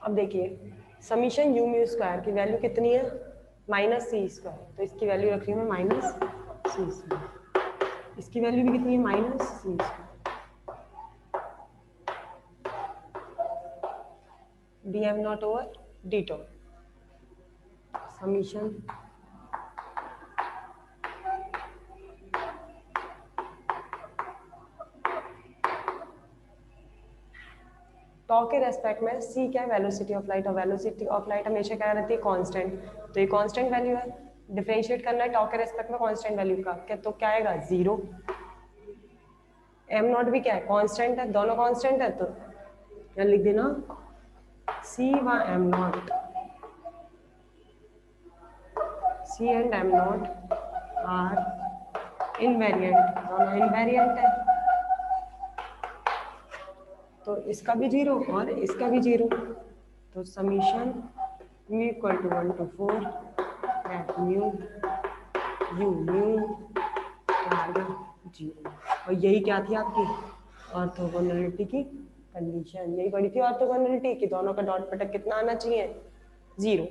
अब देखिए summation U mu square की वैल्यू कितनी है, माइनस सी स्क्वायर, तो इसकी वैल्यू रख रही हूँ मैं माइनस सी स्क्वायर, इसकी वैल्यू भी कितनी है minus C square, D M naught over D tau summation tau के रेस्पेक्ट में सी क्या है, वेलोसिटी ऑफ लाइट, और वेलोसिटी ऑफ लाइट हमेशा क्या रहती है कांस्टेंट, तो ये कांस्टेंट वैल्यू है, डिफरेंशिएट करना है टॉ के रेस्पेक्ट में कांस्टेंट वैल्यू का, क्या तो क्या आएगा 0, एम नॉट भी क्या है कांस्टेंट है, दोनों कांस्टेंट है, तो यहाँ लिख देना सी व M not, C and M not are invariant, दोनों इनवेरिएंट है, तो इसका भी 0 और इसका भी 0, तो summation mu equal to 1 to 4 at mu U mu zero, और यही क्या थी आपकी ऑर्थोगोनलिटी की कंडीशन, यही पड़ी थी ऑर्थोगोनलिटी की, दोनों का डॉट प्रोडक्ट कितना आना चाहिए 0।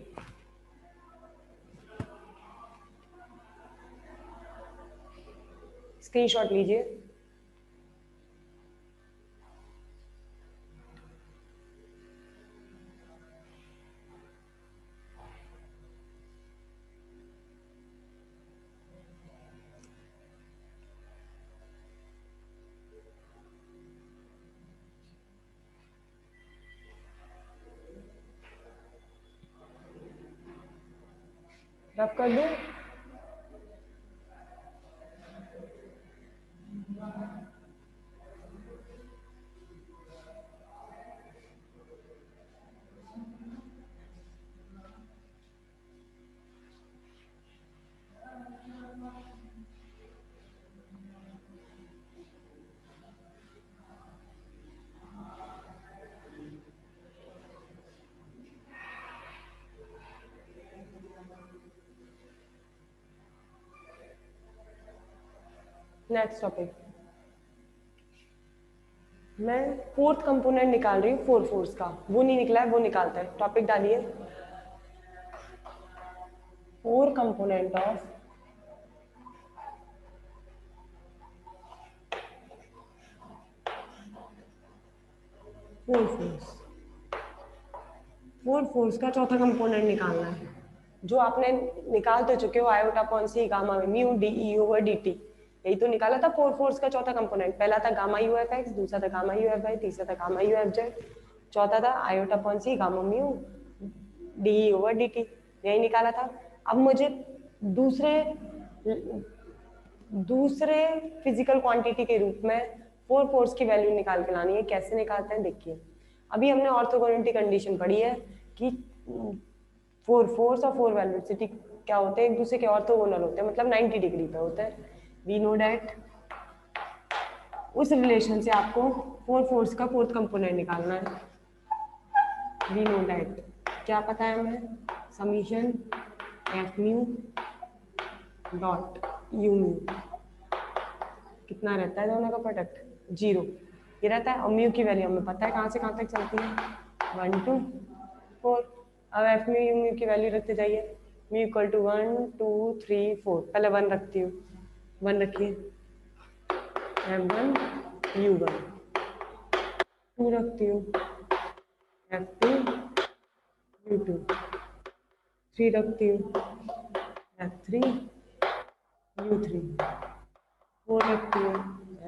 स्क्रीनशॉट लीजिए। रफ कर दूं? नेक्स्ट टॉपिक, मैं फोर्थ कंपोनेंट निकाल रही हूँ फोर फोर्स का, वो नहीं निकला है, वो निकालते हैं। टॉपिक डालिए, four component of four force, four force का चौथा कंपोनेंट निकालना है, जो आपने निकाल तो चुके हो आयोटा अपॉन सी गामा में mu D E over D T, यही तो निकाला था फोर फोर्स का चौथा कंपोनेंट, पहला था गामा यू एफ एक्स, दूसरा था गामा यू एफ वाई, तीसरा था गामा यू एफ जेड, चौथा था iota upon C gamma mu D E over D T, यही निकाला था। अब मुझे दूसरे फिजिकल क्वांटिटी के रूप में फोर फोर्स की वैल्यू निकाल के लानी है, कैसे निकालते हैं देखिए। अभी हमने ऑर्थोगोनलिटी कंडीशन पढ़ी है कि फोर फोर्स और फोर वेलोसिटी क्या होते हैं, एक दूसरे के ऑर्थोगोनल होते हैं, मतलब 90 डिग्री पे होते हैं। वी नो डैट, उस रिलेशन से आपको फोर फोर्स का फोर्थ कंपोनेंट निकालना है। वी नो डैट क्या पता है हमें, summation F mu dot U mu कितना रहता है दोनों का प्रोडक्ट 0 ये रहता है, और म्यू की वैल्यू हमें पता है कहाँ से कहाँ तक चलती है 1 to 4। अब एफ म्यू यू म्यू की वैल्यू रखते जाइए, म्यू इक्वल टू 1 2 3 4, पहले 1 रखती हूँ, 1 रखिए, F1 U1, 2 रखती हूँ, F2 U2, 3 रखती हूँ, F3 U3, 4 रखती हूँ,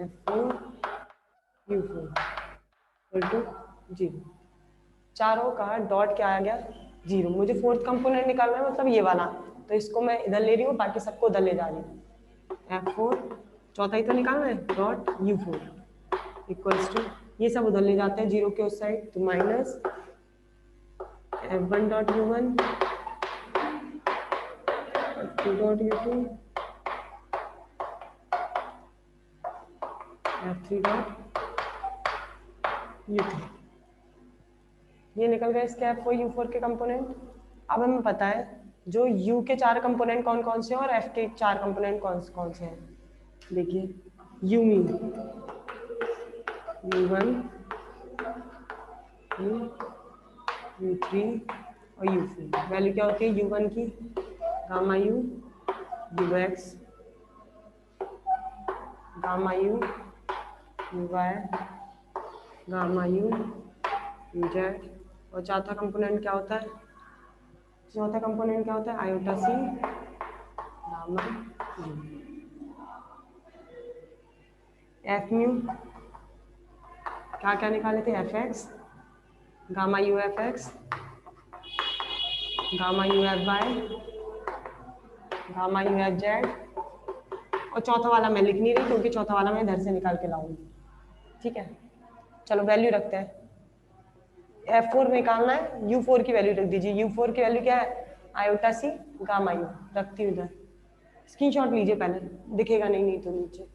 F4 U4 इक्वल टू 0। चारों का डॉट क्या आ गया 0। मुझे फोर्थ कंपोनेंट निकालना है, मतलब ये वाला, तो इसको मैं इधर ले रही हूँ, बाकी सबको उधर ले जा रही हूँ। F4 चौथा ही तो निकालना है, डॉट U4 इक्वल्स टू, ये सब उधर ले जाते हैं 0 के उस साइड, तो minus F1 dot U1 F2 dot U2 F3 dot U3, ये निकल गए इसके F4 U4 के कंपोनेंट। अब हमें पता है जो U के 4 कंपोनेंट कौन कौन से हैं और F के 4 कंपोनेंट कौन कौन से हैं। देखिए U mu, U1 U U3 और U4। वैल्यू क्या होती है U1 की, gamma U UX, gamma U UY, gamma U UZ। और चौथा कंपोनेंट क्या होता है, चौथा कंपोनेंट क्या होता है, iota C gamma U। F mu क्या क्या निकाले थे, F X gamma U F X, gamma U F Y, gamma U F Z. और चौथा वाला मैं लिख नहीं रही क्योंकि चौथा वाला मैं इधर से निकाल के लाऊंगी। ठीक है, चलो वैल्यू रखते हैं। F4 निकालना है, U4 की वैल्यू रख दीजिए। U4 की वैल्यू क्या है, आयोटा सी गामा यू। रखती हूँ इधर, स्क्रीनशॉट लीजिए पहले, दिखेगा नहीं तो नीचे।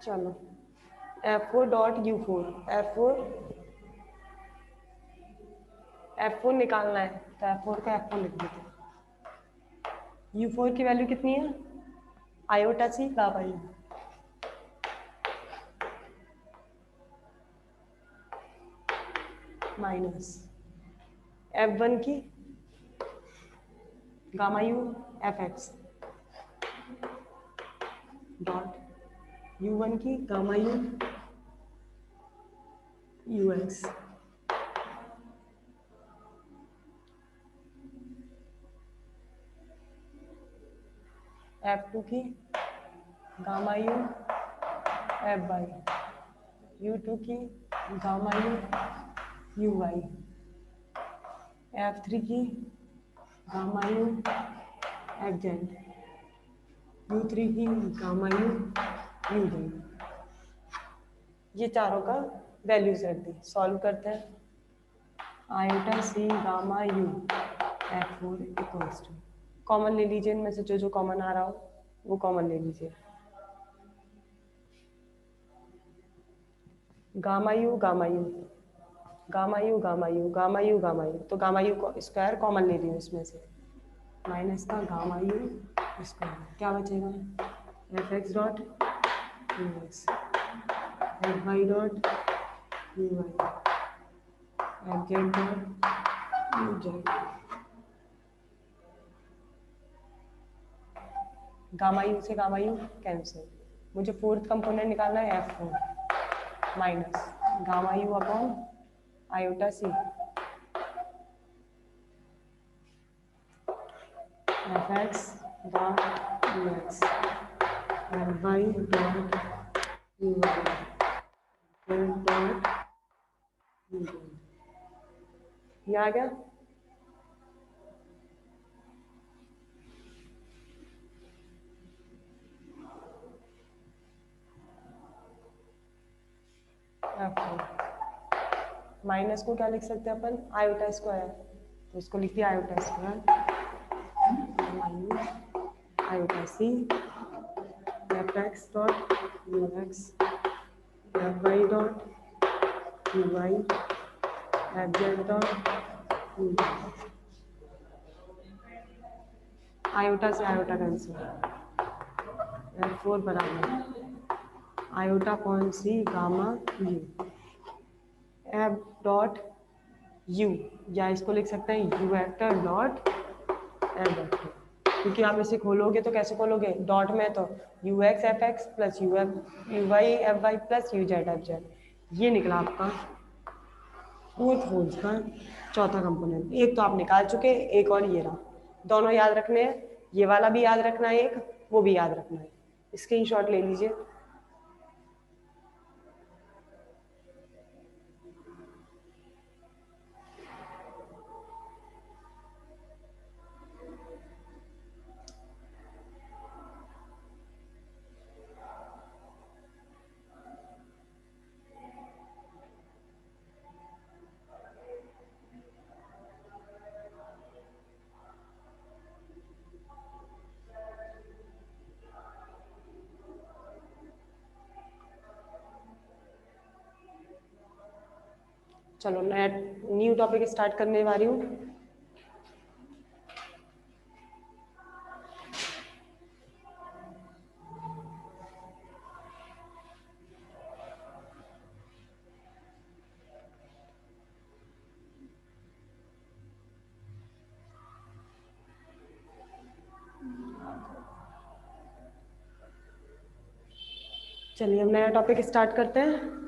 चलो F4 डॉट U4, F4 निकालना है तो F4 का F4 लिख देते हैं। U4 की वैल्यू कितनी है, iota C gamma U, minus F1 की gamma U F X dot U1 की gamma U U x. F2 की gamma U F Y, U2 की gamma U you Y, F3 की gamma U F Z, U3 की gamma U you Z. ये चारों का values रख दी, solve करते हैं। Iota C gamma U F4 equals to, common ले लीजिए, इनमें से जो जो कॉमन आ रहा हो वो कॉमन ले लीजिए। Gamma you gamma you gamma you gamma you gamma you gamma you, तो गामा यू को स्क्वायर कॉमन ले रही हूँ इसमें से, माइनस का गामा यू स्क्वायर, क्या बचेगा, F X dot U X, F Y dot U Y, F Z dot U Z. Gamma U से गामा यू कैंसिल, मुझे फोर्थ कंपोनेंट निकालना है F4 minus gamma U upon iota C F X dot U X, F Y dot U Y, Z dot U Z. ये आ गया। Minus को क्या लिख सकते हैं अपन, आयोटा स्क्वायर, तो इसको लिख दिया iota square iota C F X dot U X, F Y dot U Y, F Z dot U Z. Iota से आयोटा कैंसिल, F4 बराबर आयोटा कौन सी, gamma U, F dot U, या इसको लिख सकते हैं U vector dot F vector, क्योंकि आप इसे खोलोगे तो कैसे खोलोगे, डॉट में तो U X F X plus U Y F Y plus U Z F Z. ये निकला आपका फोर्थ होल्स का चौथा कंपोनेंट। एक तो आप निकाल चुके, एक और ये रहा, दोनों याद रखने हैं, ये वाला भी याद रखना है, एक वो भी याद रखना है, स्क्रीनशॉट ले लीजिए। चलो नया न्यू टॉपिक स्टार्ट करने वाली हूँ। चलिए हम नया टॉपिक स्टार्ट करते हैं।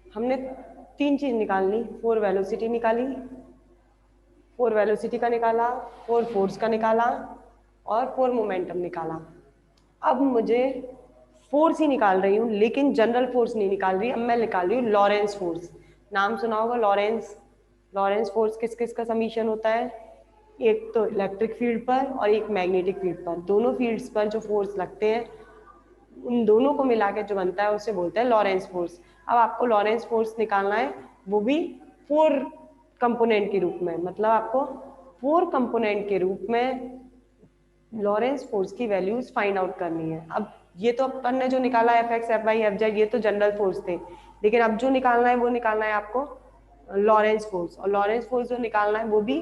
हमने 3 चीज निकालनी, 4 वेलोसिटी निकाली, 4 वेलोसिटी का निकाला, 4 फोर्स का निकाला और 4 मोमेंटम निकाला। अब मुझे फोर्स ही निकाल रही हूँ, लेकिन जनरल फोर्स नहीं निकाल रही। अब मैं निकाल रही हूँ लॉरेंस फोर्स। नाम सुना होगा लॉरेंस। लॉरेंस फोर्स किस किस का समीशन होता है? एक तो इलेक्ट्रिक फील्ड पर और एक मैग्नेटिक फील्ड पर। दोनों फील्ड्स पर जो फोर्स लगते हैं उन दोनों को मिला के जो बनता है उसे बोलते हैं लॉरेंस फोर्स। अब आपको लॉरेंस फोर्स निकालना है, वो भी 4 कंपोनेंट के रूप में। मतलब आपको 4 कंपोनेंट के रूप में लॉरेंस फोर्स की वैल्यूज फाइंड आउट करनी है। अब ये तो अपन ने जो निकाला F X F Y F Z ये तो जनरल फोर्स थे, लेकिन अब जो निकालना है वो निकालना है आपको लॉरेंस फोर्स। और लॉरेंस फोर्स जो निकालना है वो भी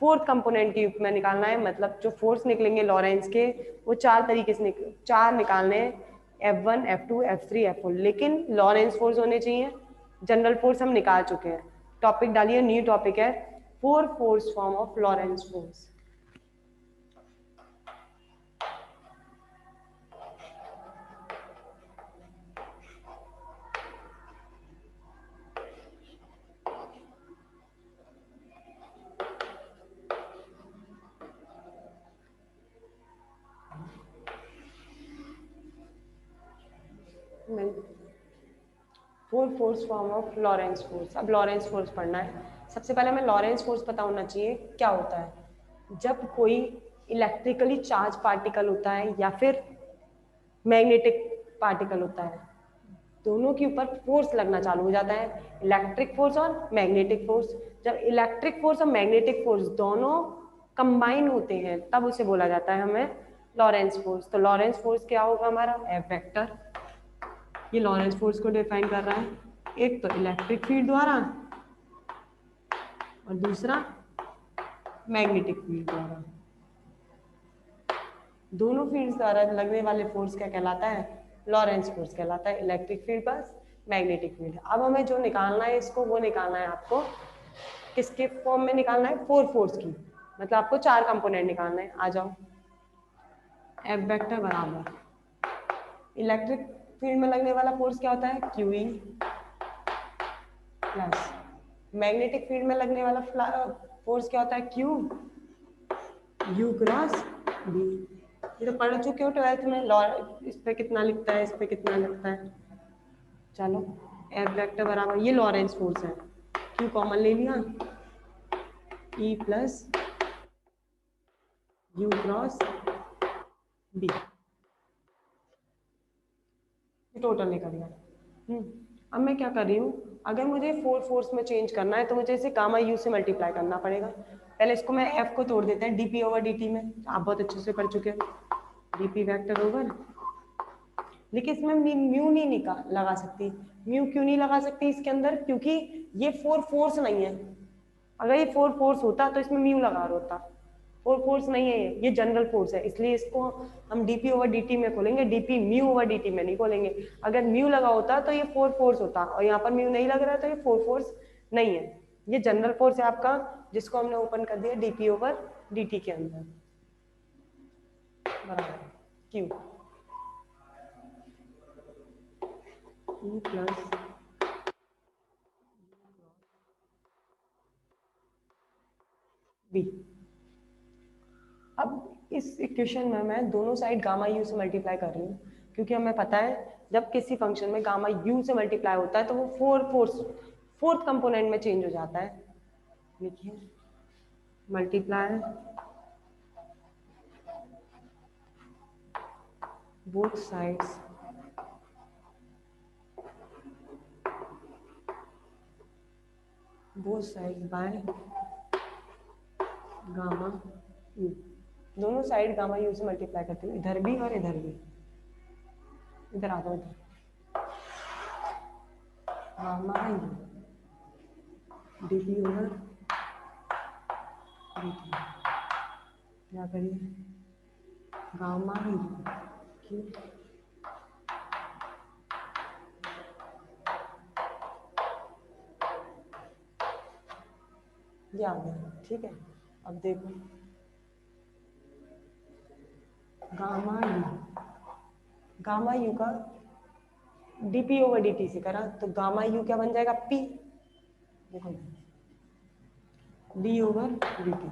4th कंपोनेंट के रूप में निकालना है। मतलब जो फोर्स निकलेंगे लॉरेंस के वो 4 तरीके से 4 निकालने हैं, F1 F2 F3 F4। लेकिन लॉरेंस फोर्स होने चाहिए। जनरल फोर्स हम निकाल चुके हैं। टॉपिक डालिए, न्यू टॉपिक है 4 force form of Lawrence force. Four force form of Lawrence force. अब लॉरेंस फोर्स पढ़ना है। सबसे पहले हमें लॉरेंस फोर्स पता होना चाहिए क्या होता है। जब कोई इलेक्ट्रिकली चार्ज पार्टिकल होता है या फिर मैग्नेटिक पार्टिकल होता है, दोनों के ऊपर फोर्स लगना चालू हो जाता है, इलेक्ट्रिक फोर्स और मैग्नेटिक फोर्स। जब इलेक्ट्रिक फोर्स और मैग्नेटिक फोर्स दोनों कंबाइन होते हैं तब उसे बोला जाता है हमें लॉरेंस फोर्स। तो लॉरेंस फोर्स क्या होगा हमारा? F vector. ये लॉरेंस फोर्स को डिफाइन कर रहा है, एक तो इलेक्ट्रिक फील्ड द्वारा और दूसरा मैग्नेटिक फील्ड द्वारा। दोनों फील्ड्स द्वारा लगने वाले फोर्स क्या कहलाता है? लॉरेंस फोर्स कहलाता है। Electric field plus magnetic field. अब हमें जो निकालना है इसको, वो निकालना है आपको किसके फॉर्म में निकालना है? 4 फोर्स की। मतलब आपको 4 कंपोनेंट निकालना है। आ जाओ। एफ वेक्टर बराबर इलेक्ट्रिक फील्ड में लगने वाला फोर्स क्या होता है? Q E plus magnetic field में लगने वाला फोर्स क्या होता है? Q U cross B. ये तो पढ़ चुके हो 12th में। इस पे कितना लिखता है, इस पे कितना लिखता है। चलो एफ वेक्टर बराबर, ये लॉरेंस फोर्स है, क्यू कॉमन ले लिया, E plus U cross B, total निकल गया। अब मैं क्या कर रही हूँ, अगर मुझे 4 फोर्स में चेंज करना है तो मुझे इसे गामा यू से मल्टीप्लाई करना पड़ेगा। पहले इसको मैं एफ को तोड़ देते हैं डीपी ओवर डीटी में, आप बहुत अच्छे से पढ़ चुके हो। डीपी वेक्टर ओवर, लेकिन इसमें म्यू नहीं लगा सकती। म्यू क्यों नहीं लगा सकती इसके अंदर? क्योंकि ये 4 फोर्स नहीं है। अगर ये 4 फोर्स होता तो इसमें म्यू लगा होता। 4 फोर्स नहीं है, ये जनरल फोर्स है, इसलिए इसको हम डीपी ओवर डीटी में खोलेंगे, डीपी म्यू ओवर डीटी में नहीं खोलेंगे। अगर म्यू लगा होता तो ये 4 फोर्स होता, और यहाँ पर म्यू नहीं लग रहा है तो ये 4 फोर्स नहीं है। ये जनरल फोर्स है आपका, जिसको हमने ओपन कर दिया डीपी ओवर डीटी के अंदर बराबर क्यू ई प्लस बी। अब इस इक्वेशन में मैं दोनों साइड गामा यू से मल्टीप्लाई कर रही हूँ, क्योंकि हमें पता है जब किसी फंक्शन में गामा यू से मल्टीप्लाई होता है तो वो 4th कंपोनेंट में चेंज हो जाता है। देखिए multiply both sides by gamma you. दोनों साइड गामा यू से मल्टीप्लाई करती हूँ, इधर भी और इधर भी। इधर आ जाओ, इधर gamma U D P over D T, क्या करिए गामा यू क्यू ये आ गया, ठीक है। अब देखो गामा यू का डीपी ओवर डी से करा तो गामा यू क्या बन जाएगा पी, देखो D over D T,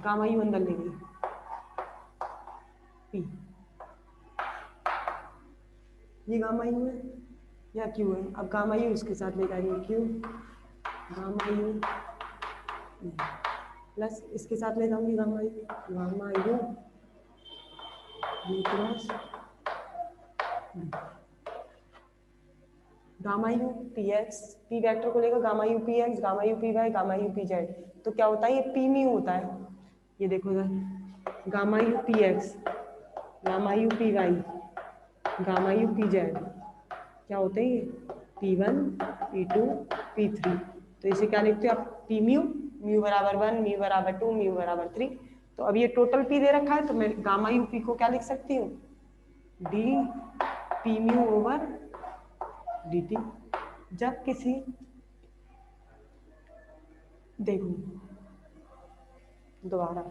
gamma you अंदर ले गई पी, ये गामा यू है या क्यू है। अब गामा यू इसके साथ ले जाएंगे क्यू, गामा यू प्लस इसके साथ ले जाऊंगी gamma U cross gamma U P X, P vector को लेकर gamma U P X, gamma U P Y, gamma U P Z, तो क्या होता है ये पी म्यू होता है। ये देखो इधर gamma U P X, gamma U P Y, gamma U P Z क्या होते हैं ये P1 P2 P3, तो इसे क्या लिखते हो आप पी म्यू, म्यू बराबर 1, म्यू बराबर 2, म्यू बराबर 3। तो अब ये टोटल पी दे रखा है तो मैं गामा यू पी को क्या लिख सकती हूँ D P mu over D T. जब किसी देखो दोबारा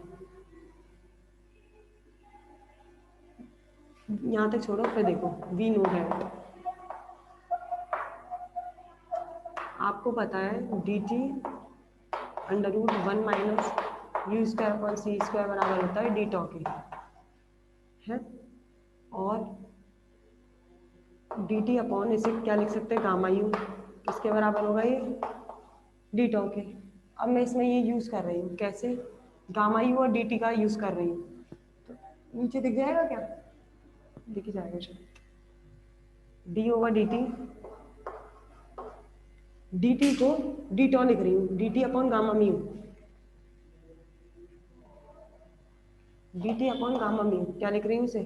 यहाँ तक छोड़ो फिर देखो वी नो दैट, आपको पता है D T under root 1 minus U square upon C square बराबर होता है डी टॉ के है, और डी टी अपॉन इसे क्या लिख सकते हैं गामा यू, किसके बराबर होगा ये डी टॉ के। अब मैं इसमें ये यूज़ कर रही हूँ कैसे, गामा यू और डी टी का यूज़ कर रही हूँ, तो नीचे दिख जाएगा क्या, दिख ही जाएगा शायद D over D T, D T को डी टॉ लिख रही हूँ D T upon gamma mu, D T upon gamma mu क्या लिख रही हूँ इसे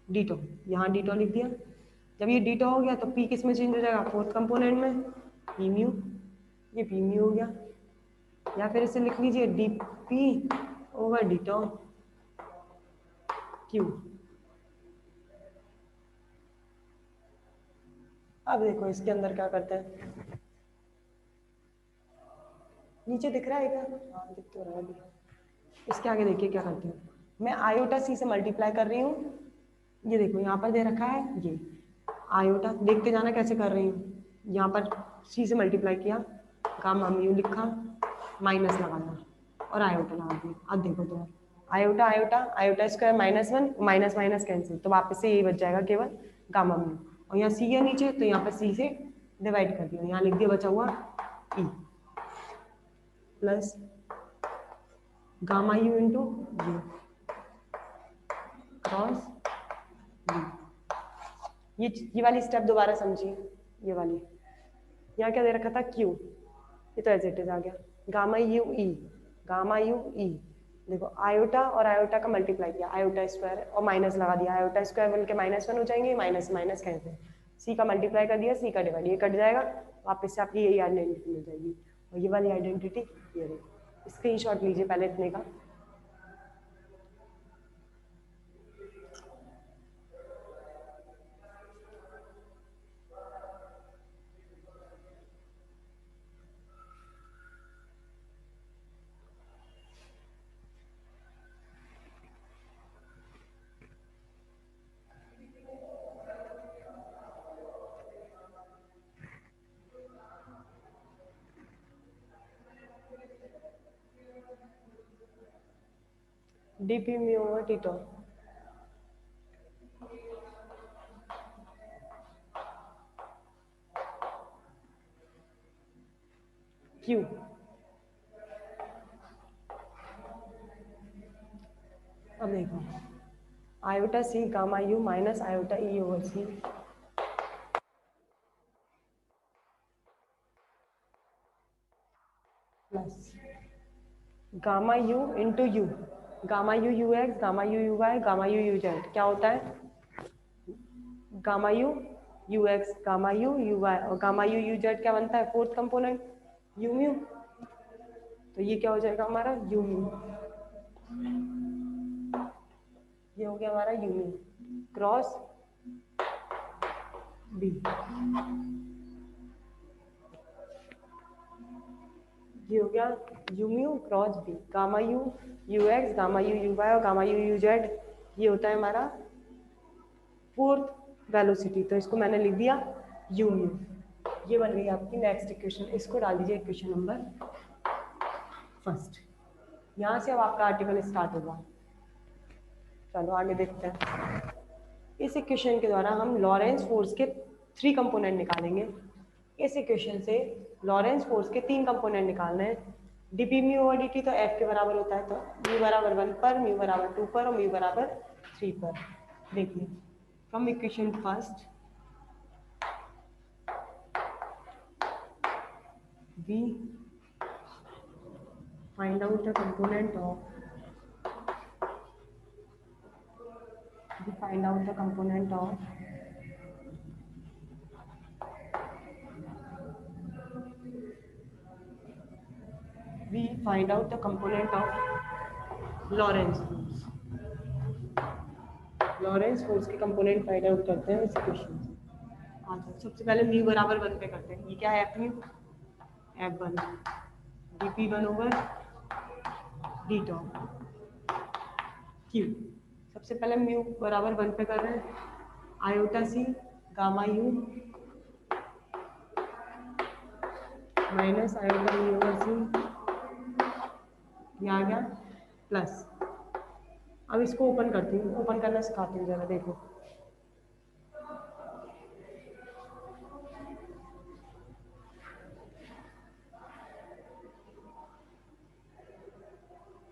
डी टॉ, यहाँ डी टॉ लिख दिया। जब ये डी टॉ हो गया तो पी किस में चेंज हो जाएगा फोर्थ कंपोनेंट में पी म्यू, ये पी म्यू हो गया, या फिर इसे लिख लीजिए डी पी ओवर डी टॉ क्यू। अब देखो इसके अंदर क्या करते हैं, नीचे दिख रहा है क्या, हाँ दिख तो रहा है अभी। इसके आगे देखिए क्या करते हैं, मैं आयोटा सी से मल्टीप्लाई कर रही हूँ, ये देखो यहाँ पर दे रखा है ये आयोटा, देखते जाना कैसे कर रही हूँ, यहाँ पर सी से मल्टीप्लाई किया, गामा म्यू लिखा, माइनस लगाया और आयोटा लगा दिया। अब देखो तो iota iota iota square -1 minus minus cancel, तो वापस से यही बच जाएगा केवल गामा म्यू, और यहाँ सी है नीचे तो यहाँ पर सी से डिवाइड कर दिया, यहाँ लिख दिया बचा हुआ E plus gamma U into you cross ये वाली स्टेप दोबारा समझिए, ये वाली यहाँ क्या दे रखा था क्यू, ये तो एज इट इज आ गया गामा यू ई, देखो आयोटा और आयोटा का मल्टीप्लाई किया आयोटा स्क्वायर और माइनस लगा दिया, आयोटा स्क्वायर मिलके -1 हो जाएंगे, माइनस माइनस कैंसिल, सी का मल्टीप्लाई कर दिया, सी का डिवाइड, ये कट जाएगा, वापस से आपकी यही आइडेंटिटी मिल जाएगी, और ये वाली आइडेंटिटी ये रही, स्क्रीनशॉट लीजिए पहले इतने का। डीपी म्यू ओवर टीटो क्यू, अब देखो iota C gamma U minus iota E over C plus gamma U into U, gamma U X, gamma U Y, gamma U Z क्या होता है gamma U U X gamma U Y, और gamma U Z क्या बनता है, fourth component you mu, तो ये क्या हो जाएगा हमारा यू म्यू, ये हो गया हमारा यू म्यू क्रॉस बी, ये हो गया U mu cross B, gamma U X gamma U Y और गामा यू जेड, ये होता है हमारा फोर्थ वेलोसिटी, तो इसको मैंने लिख दिया यू म्यू। ये बन गई आपकी नेक्स्ट इक्वेशन, इसको डाल दीजिए इक्वेशन नंबर फर्स्ट। यहाँ से अब आपका आर्टिकल स्टार्ट होगा। चलो आगे देखते हैं। इस इक्वेशन के द्वारा हम लॉरेंस फोर्स के 3 कंपोनेंट निकालेंगे। इस इक्वेशन से लॉरेंस फोर्स के 3 कंपोनेंट निकालने हैं। DP mu over D T तो एफ के बराबर होता है, तो म्यू बराबर 1 पर, म्यू बराबर 2 पर और म्यू बराबर 3 पर। देखिए from equation first we find out the component of we find out the component of we find out the component of Lorentz force। Lawrence force के कंपोनेंट फाइंड आउट करते हैं इस इक्वेशन से। अच्छा सबसे पहले म्यू बराबर 1 पे करते हैं। ये क्या है F mu, F 1 D P 1 over D top Q. सबसे पहले म्यू बराबर 1 पे कर रहे हैं, iota C gamma U minus iota U over C, ये आ गया प्लस। अब इसको ओपन करती हूँ, ओपन करना सिखाती हूँ जरा, देखो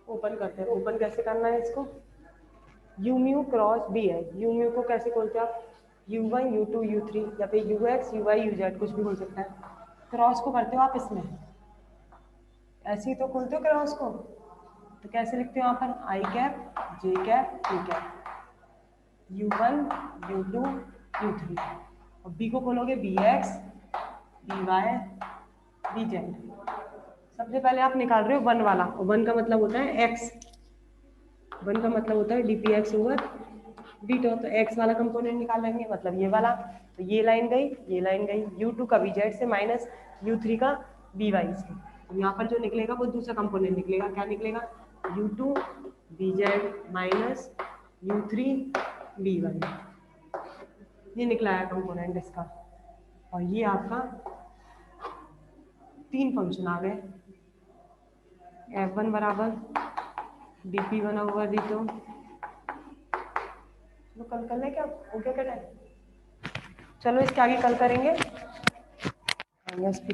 ओपन करते हैं। ओपन कैसे करना है इसको, यू म्यू क्रॉस बी है, यू म्यू को कैसे खोलते हैं आप, u1 u2 u3 या फिर you x you why you Z कुछ भी खोल सकता है। क्रॉस को करते हो आप इसमें, ऐसे ही तो खोलते हो क्रॉस को, तो कैसे लिखते हो यहाँ पर I cap J cap T cap, u1 u2 u3, और बी को खोलोगे B X B Y B Z. सबसे पहले आप निकाल रहे हो 1 वाला, और 1 का मतलब होता है x, 1 का मतलब होता है D P x over D top, तो x वाला कंपोनेंट निकाल लेंगे, मतलब ये वाला, तो ये लाइन गई ये लाइन गई, u2 का bz से माइनस u3 का by से, तो यहाँ पर जो निकलेगा वो दूसरा कंपोनेंट निकलेगा। क्या निकलेगा, u2 bz minus u3 by, ये निकला है कंपोनेंट इसका। और ये आपका 3 फंक्शन आ गए, f1 बराबर dp1 ओवर d2, तो कल कर ले क्या हो गया क्या टाइम, चलो इसके आगे कल करेंगे, इसके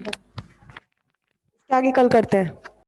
आगे कल करते हैं।